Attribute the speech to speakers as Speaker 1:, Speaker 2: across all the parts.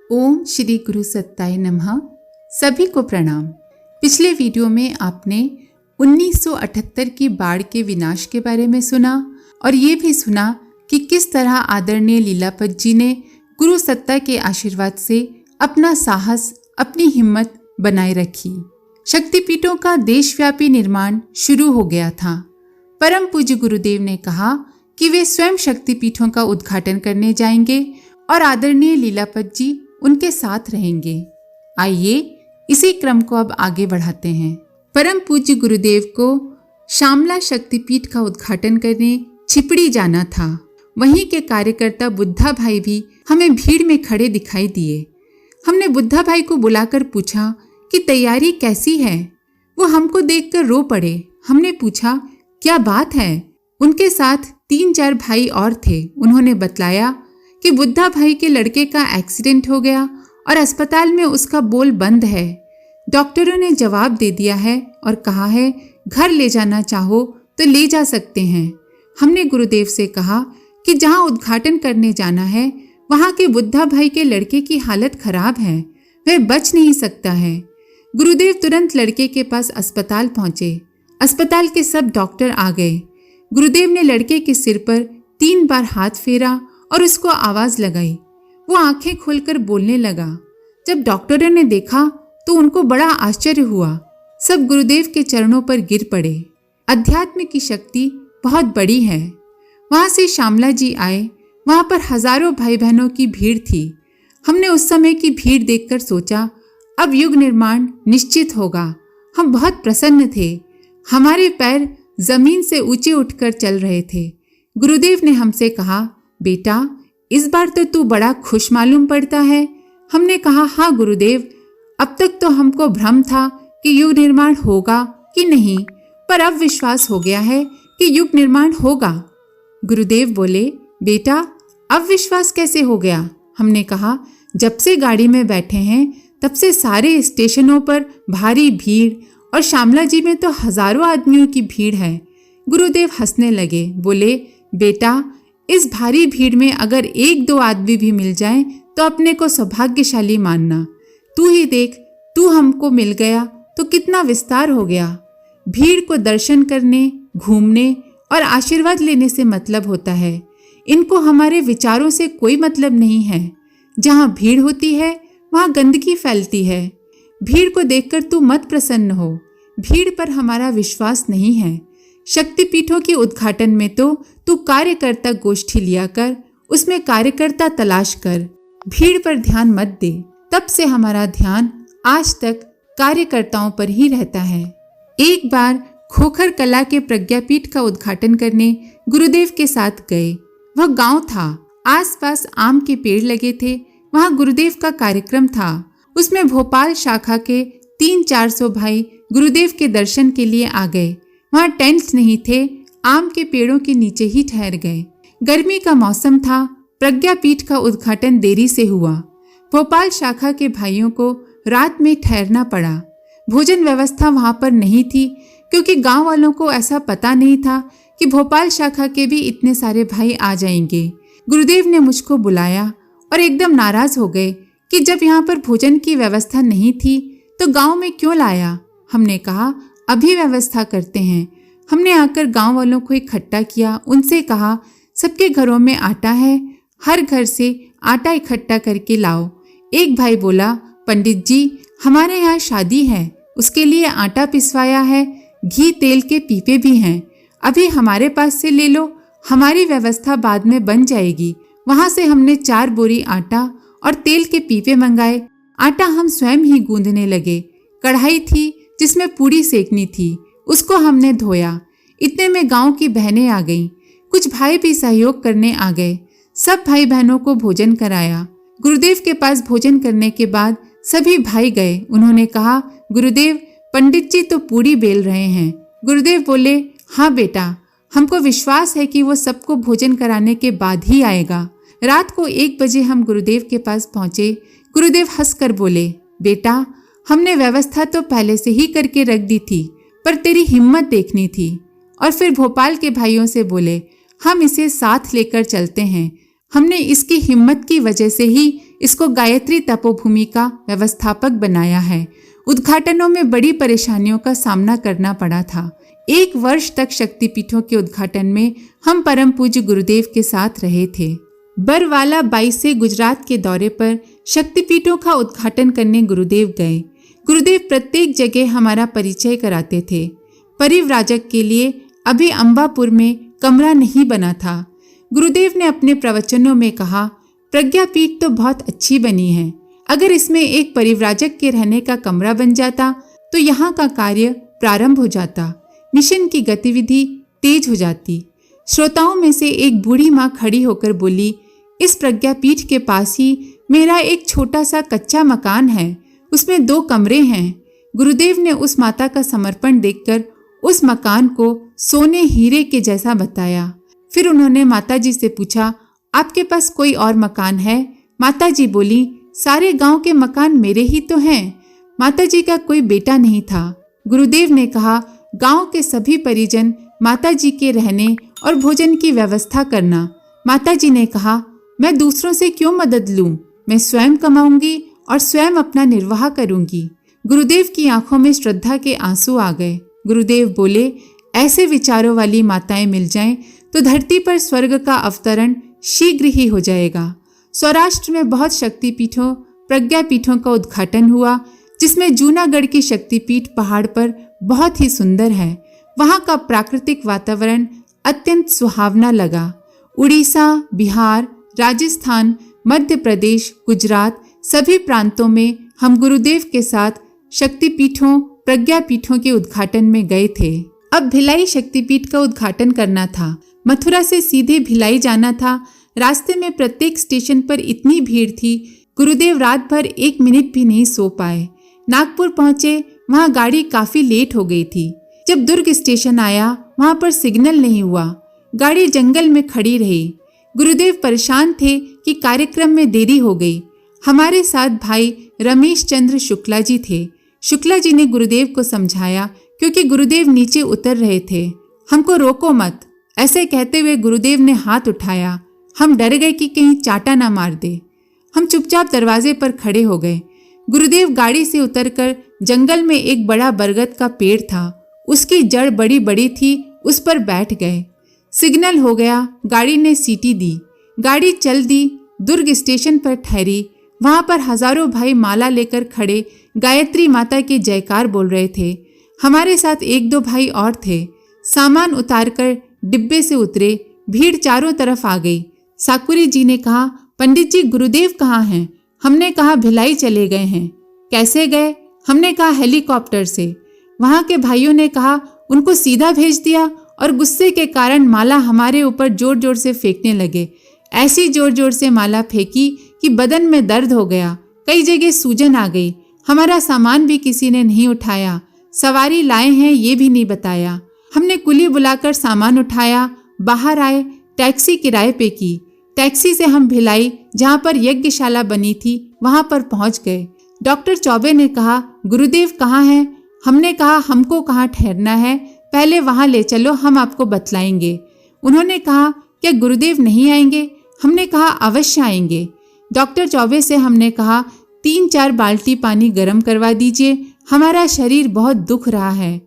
Speaker 1: ओम श्री गुरु सत्ताय नमः। सभी को प्रणाम। पिछले वीडियो में आपने 1978 की बाढ़ के विनाश के बारे में सुना और ये भी सुना कि किस तरह आदरणीय लीलापत जी ने गुरु सत्ता के आशीर्वाद से अपना साहस, अपनी हिम्मत बनाए रखी। शक्तिपीठों का देशव्यापी निर्माण शुरू हो गया था। परम पूज्य गुरुदेव ने कहा कि वे स्वयं शक्तिपीठों का उद्घाटन करने जाएंगे और आदरणीय लीलापत जी उनके साथ रहेंगे। आइए इसी क्रम को अब आगे बढ़ाते हैं। परम पूज्य गुरुदेव को श्यामला शक्तिपीठ का उद्घाटन करने छिपड़ी जाना था। वहीं के कार्यकर्ता बुद्धा भाई भी हमें भीड़ में खड़े दिखाई दिए। हमने बुद्धा भाई को बुलाकर पूछा कि तैयारी कैसी है। वो हमको देखकर रो पड़े। हमने पूछा क्या बात है। उनके साथ 3-4 भाई और थे। उन्होंने बतलाया कि बुद्धा भाई के लड़के का एक्सीडेंट हो गया और अस्पताल में उसका बोल बंद है। डॉक्टरों ने जवाब दे दिया है और कहा है घर ले जाना चाहो तो ले जा सकते हैं। हमने गुरुदेव से कहा कि जहां उद्घाटन करने जाना है वहां के बुद्धा भाई के लड़के की हालत खराब है, वह बच नहीं सकता है। गुरुदेव तुरंत लड़के के पास अस्पताल पहुंचे। अस्पताल के सब डॉक्टर आ गए। गुरुदेव ने लड़के के सिर पर 3 बार हाथ फेरा और उसको आवाज लगाई। वो आंखें खोलकर बोलने लगा। जब डॉक्टरों ने देखा तो उनको बड़ा आश्चर्य हुआ। सब गुरुदेव के चरणों पर गिर पड़े। अध्यात्म की शक्ति बहुत बड़ी है। वहां से श्यामला जी आए। वहां पर हजारों भाई बहनों की भीड़ थी। हमने उस समय की भीड़ देखकर सोचा अब युग निर्माण निश्चित होगा। हम बहुत प्रसन्न थे। हमारे पैर जमीन से ऊंचे उठकर चल रहे थे। गुरुदेव ने हमसे कहा बेटा इस बार तो तू बड़ा खुश मालूम पड़ता है। हमने कहा हाँ गुरुदेव, अब तक तो हमको भ्रम था कि युग निर्माण होगा कि नहीं, पर अब विश्वास हो गया है कि युग निर्माण होगा। गुरुदेव बोले बेटा अब विश्वास कैसे हो गया। हमने कहा जब से गाड़ी में बैठे हैं तब से सारे स्टेशनों पर भारी भीड़ और श्यामला जी में तो हजारों आदमियों की भीड़ है। गुरुदेव हंसने लगे। बोले बेटा इस भारी भीड़ में अगर 1-2 आदमी भी मिल जाएं तो अपने को सौभाग्यशाली मानना। तू ही देख, तू हमको मिल गया तो कितना विस्तार हो गया। भीड़ को दर्शन करने, घूमने और आशीर्वाद लेने से मतलब होता है। इनको हमारे विचारों से कोई मतलब नहीं है। जहाँ भीड़ होती है वहाँ गंदगी फैलती है। भीड़ को देखकर तू मत प्रसन्न हो। भीड़ पर हमारा विश्वास नहीं है। शक्तिपीठों के उद्घाटन में तो तू कार्यकर्ता गोष्ठी लिया कर, उसमें कार्यकर्ता तलाश कर। भीड़ पर ध्यान मत दे। तब से हमारा ध्यान आज तक कार्यकर्ताओं पर ही रहता है। एक बार खोखर कला के प्रज्ञापीठ का उद्घाटन करने गुरुदेव के साथ गए। वह गांव था। आसपास आम के पेड़ लगे थे। वहां गुरुदेव का कार्यक्रम था। उसमें भोपाल शाखा के 300-400 भाई गुरुदेव के दर्शन के लिए आ गए। वहां टेंट नहीं थे। आम के पेड़ों के नीचे ही ठहर गए। गर्मी का मौसम था। प्रज्ञापीठ का उद्घाटन देरी से हुआ। भोपाल शाखा के भाइयों को रात में ठहरना पड़ा। भोजन व्यवस्था वहां पर नहीं थी क्योंकि गांव वालों को ऐसा पता नहीं था कि भोपाल शाखा के भी इतने सारे भाई आ जाएंगे। गुरुदेव ने मुझको बुलाया और एकदम नाराज हो गए कि जब यहाँ पर भोजन की व्यवस्था नहीं थी तो गांव में क्यों लाया। हमने कहा अभी व्यवस्था करते हैं। हमने आकर गांव वालों को इकट्ठा किया। उनसे कहा सबके घरों में आटा है, हर घर से आटा इकट्ठा करके लाओ। एक भाई बोला पंडित जी हमारे यहाँ शादी है, उसके लिए आटा पिसवाया है, घी तेल के पीपे भी हैं, अभी हमारे पास से ले लो, हमारी व्यवस्था बाद में बन जाएगी। वहां से हमने 4 बोरी आटा और तेल के पीपे मंगाए। आटा हम स्वयं ही गूंदने लगे। कढ़ाई थी जिसमें पूड़ी सेकनी थी, उसको हमने धोया। इतने में गांव की बहनें आ गईं। कुछ भाई भी सहयोग करने आ गए। सब भाई बहनों को भोजन कराया। गुरुदेव के पास भोजन करने के बाद सभी भाई गए। उन्होंने कहा गुरुदेव पंडित जी तो पूड़ी बेल रहे हैं। गुरुदेव बोले हाँ बेटा, हमको विश्वास है कि वो सबको भोजन कराने के बाद ही आएगा। रात को 1 बजे हम गुरुदेव के पास पहुंचे। गुरुदेव हंसकर बोले बेटा हमने व्यवस्था तो पहले से ही करके रख दी थी, पर तेरी हिम्मत देखनी थी। और फिर भोपाल के भाइयों से बोले हम इसे साथ लेकर चलते हैं। हमने इसकी हिम्मत की वजह से ही इसको गायत्री तपोभूमि का व्यवस्थापक बनाया है। उद्घाटनों में बड़ी परेशानियों का सामना करना पड़ा था। 1 वर्ष तक शक्तिपीठों के उद्घाटन में हम परम पूज्य गुरुदेव के साथ रहे थे। बरवाला 22 से गुजरात के दौरे पर शक्तिपीठों का उद्घाटन करने गुरुदेव गए। गुरुदेव प्रत्येक जगह हमारा परिचय कराते थे। परिव्राजक के लिए अभी अंबापुर में कमरा नहीं बना था। गुरुदेव ने अपने प्रवचनों में कहा, प्रज्ञापीठ तो बहुत अच्छी बनी है, अगर इसमें एक परिव्राजक के रहने का कमरा बन जाता तो यहाँ का कार्य प्रारंभ हो जाता, मिशन की गतिविधि तेज हो जाती। श्रोताओं में से एक बूढ़ी माँ खड़ी होकर बोली, इस प्रज्ञापीठ के पास ही मेरा एक छोटा सा कच्चा मकान है, उसमें 2 कमरे हैं। गुरुदेव ने उस माता का समर्पण देखकर उस मकान को सोने हीरे के जैसा बताया। फिर उन्होंने माताजी से पूछा, आपके पास कोई और मकान है? माताजी बोली, सारे गांव के मकान मेरे ही तो हैं। माताजी का कोई बेटा नहीं था। गुरुदेव ने कहा, गांव के सभी परिजन माताजी के रहने और भोजन की व्यवस्था करना। माताजी ने कहा, मैं दूसरों से क्यों मदद लूं? मैं स्वयं कमाऊंगी और स्वयं अपना निर्वाह करूंगी। गुरुदेव की आंखों में श्रद्धा के आंसू आ गए। गुरुदेव बोले, ऐसे विचारों वाली माताएं मिल जाएं तो धरती पर स्वर्ग का अवतरण शीघ्र ही हो जाएगा। सौराष्ट्र में बहुत शक्तिपीठों, प्रज्ञापीठों का उद्घाटन हुआ, जिसमें जूनागढ़ की शक्तिपीठ पहाड़ पर बहुत ही सुंदर है। वहाँ का प्राकृतिक वातावरण अत्यंत सुहावना लगा। उड़ीसा, बिहार, राजस्थान, मध्य प्रदेश, गुजरात सभी प्रांतों में हम गुरुदेव के साथ शक्तिपीठों, प्रज्ञापीठों के उद्घाटन में गए थे। अब भिलाई शक्तिपीठ का उद्घाटन करना था। मथुरा से सीधे भिलाई जाना था। रास्ते में प्रत्येक स्टेशन पर इतनी भीड़ थी, गुरुदेव रात भर 1 मिनट भी नहीं सो पाए। नागपुर पहुंचे, वहां गाड़ी काफी लेट हो गई थी। जब दुर्ग स्टेशन आया, वहां पर सिग्नल नहीं हुआ, गाड़ी जंगल में खड़ी रही। गुरुदेव परेशान थे कि कार्यक्रम में देरी हो गई। हमारे साथ भाई रमेश चंद्र शुक्ला जी थे। शुक्ला जी ने गुरुदेव को समझाया, क्योंकि गुरुदेव नीचे उतर रहे थे। हमको रोको मत, ऐसे कहते हुए गुरुदेव ने हाथ उठाया। हम डर गए कि कहीं चाटा ना मार दे। हम चुपचाप दरवाजे पर खड़े हो गए। गुरुदेव गाड़ी से उतरकर जंगल में एक बड़ा बरगद का पेड़ था, उसकी जड़ बड़ी बड़ी थी, उस पर बैठ गए। सिग्नल हो गया, गाड़ी ने सीटी दी, गाड़ी चल दी। दुर्ग स्टेशन पर ठहरी। वहां पर हजारों भाई माला लेकर खड़े गायत्री माता के जयकार बोल रहे थे। हमारे साथ 1-2 भाई और थे। सामान उतारकर डिब्बे से उतरे। भीड़ चारों तरफ आ गई। साकुरी जी ने कहा, पंडित जी गुरुदेव कहाँ हैं? हमने कहा भिलाई चले गए हैं। कैसे गए? हमने कहा हेलीकॉप्टर से। वहां के भाइयों ने कहा उनको सीधा भेज दिया, और गुस्से के कारण माला हमारे ऊपर जोर जोर से फेंकने लगे। ऐसी जोर जोर से माला फेंकी कि बदन में दर्द हो गया, कई जगह सूजन आ गई। हमारा सामान भी किसी ने नहीं उठाया, सवारी लाए हैं ये भी नहीं बताया। हमने कुली बुलाकर सामान उठाया, बाहर आए, टैक्सी किराए पे की। टैक्सी से हम भिलाई, जहाँ पर यज्ञशाला बनी थी, वहां पर पहुंच गए। डॉक्टर चौबे ने कहा, गुरुदेव कहाँ हैं? हमने कहा, हमको कहाँ ठहरना है, पहले वहां ले चलो, हम आपको बतलाएंगे। उन्होंने कहा, क्या गुरुदेव नहीं आएंगे? हमने कहा, अवश्य आएंगे। डॉक्टर चौबे से हमने कहा, 3-4 बाल्टी पानी गर्म करवा दीजिए, हमारा शरीर बहुत दुख रहा है।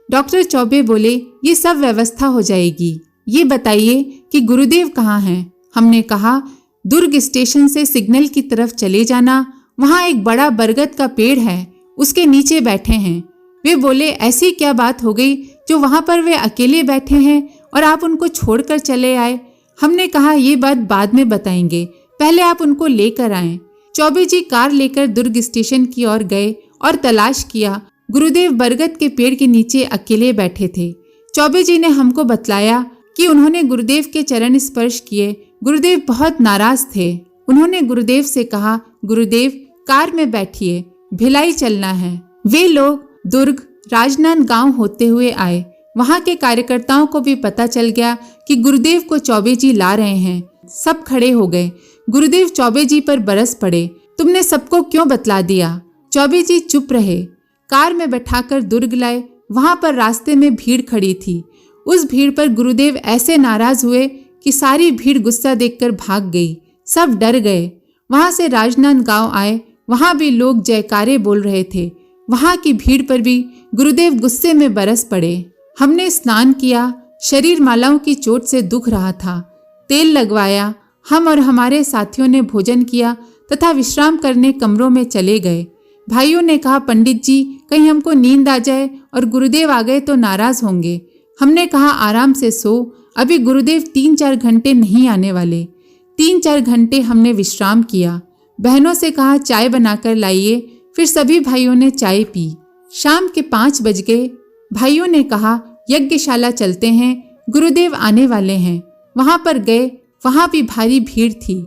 Speaker 1: डॉक्टर चौबे बोले, ये सब व्यवस्था हो जाएगी, ये बताइए कि गुरुदेव कहाँ हैं? हमने कहा, दुर्ग स्टेशन से सिग्नल की तरफ चले जाना, वहाँ एक बड़ा बरगद का पेड़ है, उसके नीचे बैठे हैं। वे बोले, ऐसी क्या बात हो गई जो वहाँ पर वे अकेले बैठे हैं और आप उनको छोड़कर चले आए? हमने कहा, ये बात बाद में बताएंगे, पहले आप उनको लेकर आएं। चौबे जी कार लेकर दुर्ग स्टेशन की ओर गए और तलाश किया। गुरुदेव बरगद के पेड़ के नीचे अकेले बैठे थे। चौबे जी ने हमको बतलाया कि उन्होंने गुरुदेव के चरण स्पर्श किए। गुरुदेव बहुत नाराज थे। उन्होंने गुरुदेव से कहा, गुरुदेव कार में बैठिए, भिलाई चलना है। वे लोग दुर्ग राजनांदगांव होते हुए आए। वहां के कार्यकर्ताओं को भी पता चल गया कि गुरुदेव को चौबे जी ला रहे हैं। सब खड़े हो गए। गुरुदेव चौबे जी पर बरस पड़े, तुमने सबको क्यों बतला दिया? चौबे जी चुप रहे। कार में बैठाकर दुर्ग लाए। वहां पर रास्ते में भीड़ खड़ी थी। उस भीड़ पर गुरुदेव ऐसे नाराज हुए कि सारी भीड़ गुस्सा देखकर भाग गई। सब डर गए। वहां से राजनांदगांव आए। वहां भी लोग जयकारे बोल रहे थे। वहां की भीड़ पर भी गुरुदेव गुस्से में बरस पड़े। हमने स्नान किया। शरीर मालाओं की चोट से दुख रहा था। तेल लगवाया। हम और हमारे साथियों ने भोजन किया तथा विश्राम करने कमरों में चले गए। भाइयों ने कहा, पंडित जी, कहीं हमको नींद आ जाए और गुरुदेव आ गए तो नाराज होंगे। हमने कहा, आराम से सो, अभी गुरुदेव 3-4 घंटे नहीं आने वाले। 3-4 घंटे हमने विश्राम किया। बहनों से कहा, चाय बनाकर लाइए। फिर सभी भाइयों ने चाय पी। शाम के 5 बज गए। भाइयों ने कहा, यज्ञशाला चलते हैं, गुरुदेव आने वाले हैं। वहां पर गए। वहां भी भारी भीड़ थी।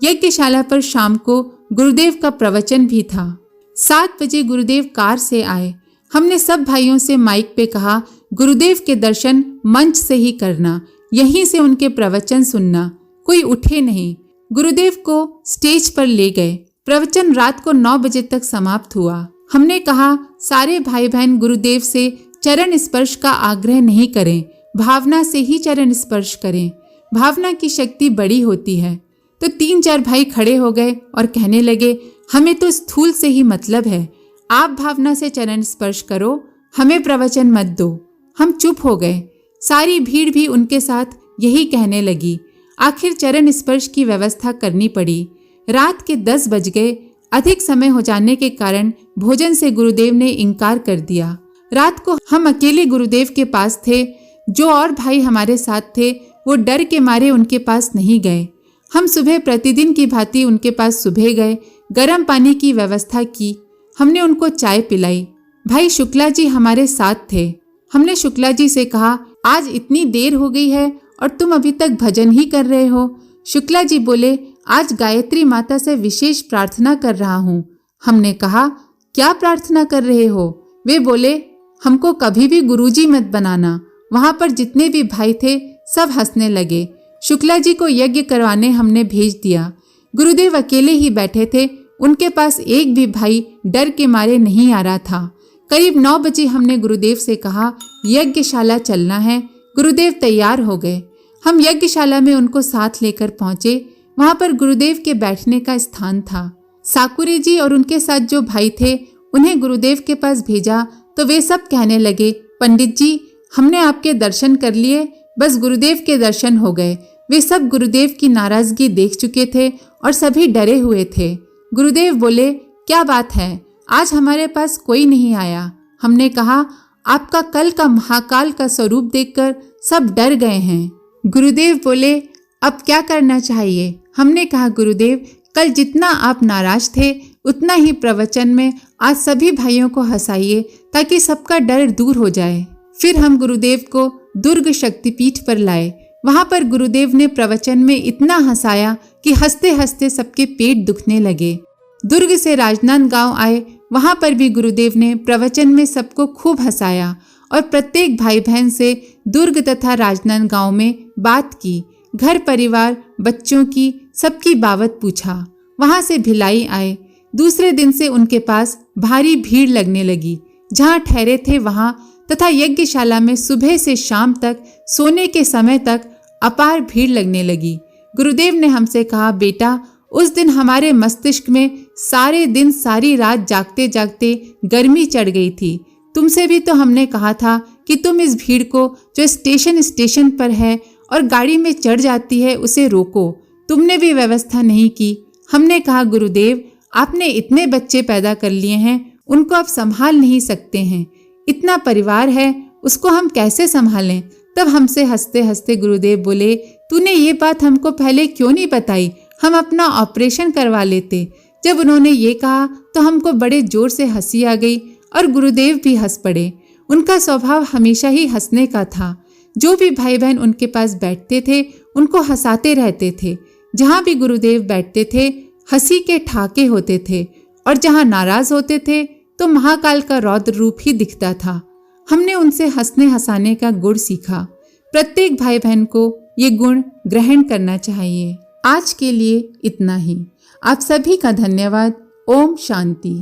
Speaker 1: यज्ञशाला पर शाम को गुरुदेव का प्रवचन भी था। 7 बजे गुरुदेव कार से आए। हमने सब भाइयों से माइक पे कहा, गुरुदेव के दर्शन मंच से ही करना, यहीं से उनके प्रवचन सुनना। कोई उठे नहीं। गुरुदेव को स्टेज पर ले गए। प्रवचन रात को 9 बजे तक समाप्त हुआ। हमने कहा, सारे भाई बहन गुरुदेव से चरण स्पर्श का आग्रह नहीं करें, भावना से ही चरण स्पर्श करें। भावना की शक्ति बड़ी होती है। तो 3-4 भाई खड़े हो गए और कहने लगे, हमें तो स्थूल से ही मतलब है, आप भावना से चरण स्पर्श करो, हमें प्रवचन मत दो। हम चुप हो गए। सारी भीड़ भी उनके साथ यही कहने लगी। आखिर चरण स्पर्श की व्यवस्था करनी पड़ी। रात के 10 बज गए। अधिक समय हो जाने के कारण भोजन से गुरुदेव ने इनकार कर दिया। रात को हम अकेले गुरुदेव के पास थे। जो और भाई हमारे साथ थे वो डर के मारे उनके पास नहीं गए। हम सुबह प्रतिदिन की भांति उनके पास सुबह गए। गर्म पानी की व्यवस्था की। हमने उनको चाय पिलाई। भाई शुक्ला जी हमारे साथ थे। हमने शुक्ला जी से कहा, आज इतनी देर हो गई है और तुम अभी तक भजन ही कर रहे हो। शुक्ला जी बोले, आज गायत्री माता से विशेष प्रार्थना कर रहा हूँ। हमने कहा, क्या प्रार्थना कर रहे हो? वे बोले, हमको कभी भी गुरुजी मत बनाना। वहां पर जितने भी भाई थे सब हंसने लगे। शुक्ला जी को यज्ञ करवाने हमने भेज दिया। गुरुदेव अकेले ही बैठे थे। उनके पास एक भी भाई डर के मारे नहीं आ रहा था। करीब 9 बजे हमने गुरुदेव से कहा, यज्ञशाला चलना है। गुरुदेव तैयार हो गए। हम यज्ञशाला में उनको साथ लेकर पहुंचे। वहां पर गुरुदेव के बैठने का स्थान था। साकुरी जी और उनके साथ जो भाई थे उन्हें गुरुदेव के पास भेजा तो वे सब कहने लगे, पंडित जी, हमने आपके दर्शन कर लिए, बस गुरुदेव के दर्शन हो गए। वे सब गुरुदेव की नाराजगी देख चुके थे और सभी डरे हुए थे। गुरुदेव बोले, क्या बात है, आज हमारे पास कोई नहीं आया। हमने कहा, आपका कल का महाकाल का स्वरूप देखकर सब डर गए हैं। गुरुदेव बोले, अब क्या करना चाहिए? हमने कहा, गुरुदेव, कल जितना आप नाराज थे उतना ही प्रवचन में आज सभी भाइयों को हंसाइए ताकि सबका डर दूर हो जाए। फिर हम गुरुदेव को दुर्ग शक्तिपीठ पर लाए। वहां पर गुरुदेव ने प्रवचन में इतना हंसाया कि हंसते हंसते सबके पेट दुखने लगे। दुर्ग से राजनांदगांव आए। वहां पर भी गुरुदेव ने प्रवचन में सबको खूब हंसाया और प्रत्येक भाई बहन से दुर्ग तथा राजनांदगांव में बात की। घर परिवार, बच्चों की, सबकी बाबत पूछा। वहां से भिलाई आए। दूसरे दिन से उनके पास भारी भीड़ लगने लगी। जहां ठहरे थे वहां तथा यज्ञशाला में सुबह से शाम तक सोने के समय तक अपार भीड़ लगने लगी। गुरुदेव ने हमसे कहा, बेटा, उस दिन हमारे मस्तिष्क में सारे दिन सारी रात जागते जागते गर्मी चढ़ गई थी। तुमसे भी तो हमने कहा था कि तुम इस भीड़ को जो स्टेशन पर है और गाड़ी में चढ़ जाती है उसे रोको। तुमने भी व्यवस्था नहीं की। हमने कहा, गुरुदेव, आपने इतने बच्चे पैदा कर लिए हैं, उनको आप संभाल नहीं सकते हैं। इतना परिवार है, उसको हम कैसे संभालें? तब हमसे हंसते हंसते गुरुदेव बोले, तूने ये बात हमको पहले क्यों नहीं बताई? हम अपना ऑपरेशन करवा लेते। जब उन्होंने ये कहा तो हमको बड़े जोर से हंसी आ गई और गुरुदेव भी हंस पड़े। उनका स्वभाव हमेशा ही हंसने का था। जो भी भाई बहन उनके पास बैठते थे उनको हंसाते रहते थे। जहाँ भी गुरुदेव बैठते थे हंसी के ठाके होते थे और जहाँ नाराज होते थे तो महाकाल का रौद्र रूप ही दिखता था। हमने उनसे हंसने हंसाने का गुण सीखा। प्रत्येक भाई बहन को ये गुण ग्रहण करना चाहिए। आज के लिए इतना ही। आप सभी का धन्यवाद। ओम शांति।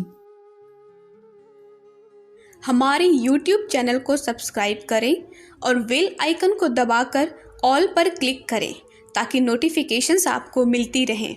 Speaker 2: हमारे YouTube चैनल को सब्सक्राइब करें और बेल आइकन को दबाकर ऑल पर क्लिक करें ताकि नोटिफिकेशंस आपको मिलती रहें।